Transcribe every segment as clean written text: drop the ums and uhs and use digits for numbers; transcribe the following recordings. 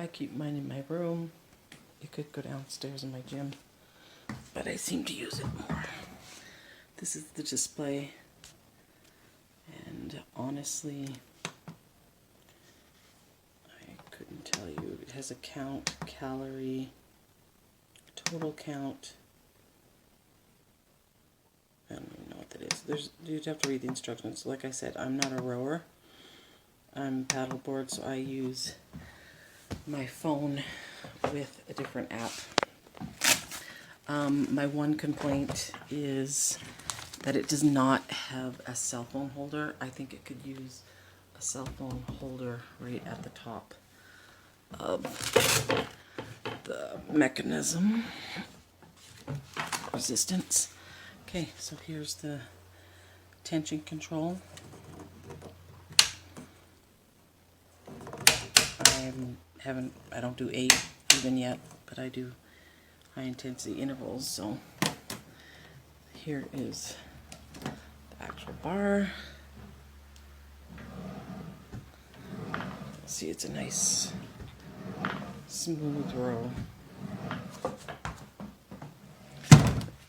I keep mine in my room. It could go downstairs in my gym, but I seem to use it more. This is the display, and honestly, I couldn't tell you. It has a count, calorie, total count. I don't even know what that is. You'd have to read the instructions. Like I said, I'm not a rower. I'm paddleboard, so I use my phone with a different app. My one complaint is that it does not have a cell phone holder. I think it could use a cell phone holder right at the top of the mechanism. Resistance. Okay, so here's the tension control. I don't do 8 even yet, but I do high intensity intervals. So here is the actual bar. See, it's a nice smooth row.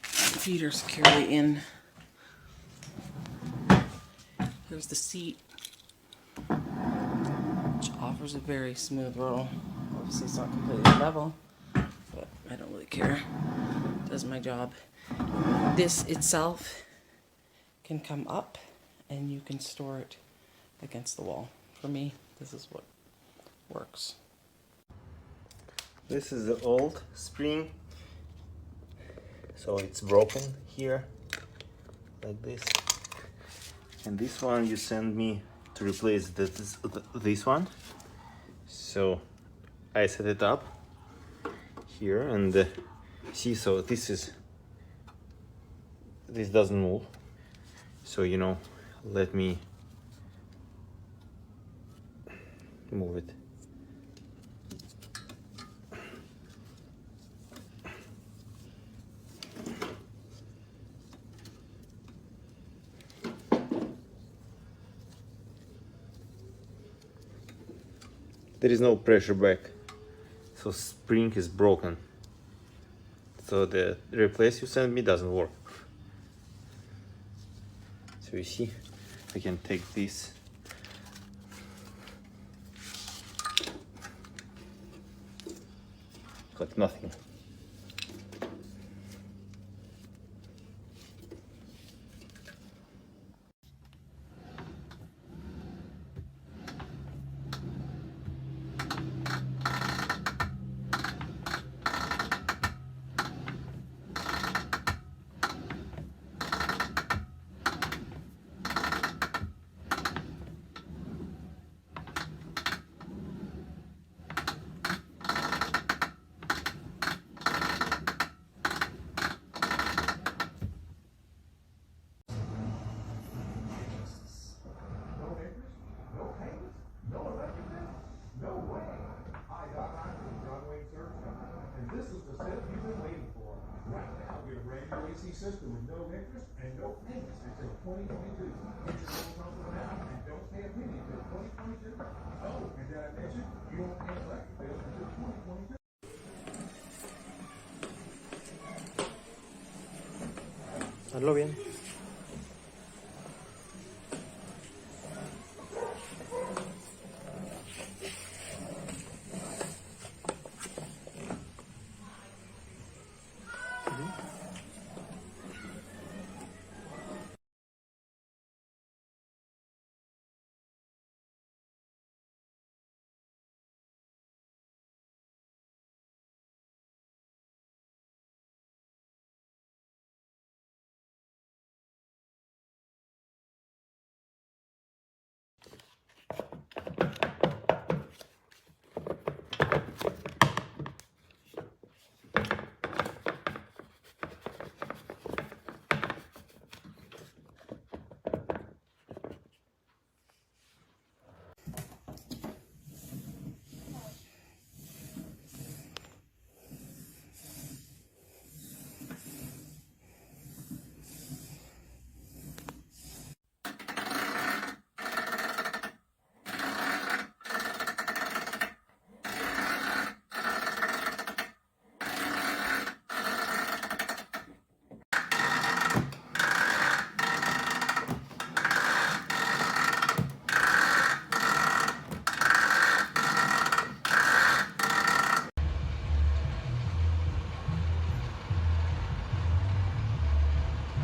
Feet are securely in. Here's the seat, which offers a very smooth roll. Obviously it's not completely level, but I don't really care. It does my job. This itself can come up and you can store it against the wall. For me, this is what works. This is the old spring. So it's broken here, like this. And this one you send me to replace this one. So I set it up here and see, so this doesn't move. So, you know, let me move it. There is no pressure back, so spring is broken. So the replace you sent me doesn't work. So you see, I can take this. Like nothing. This is the step you've been waiting for. Right now, get a brand new AC system with no interest and no payments until 2022. Get your loan comfort now and don't pay a penny until 2022. Oh, and did I mention you won't pay an electric bill until 2022? Hazlo bien.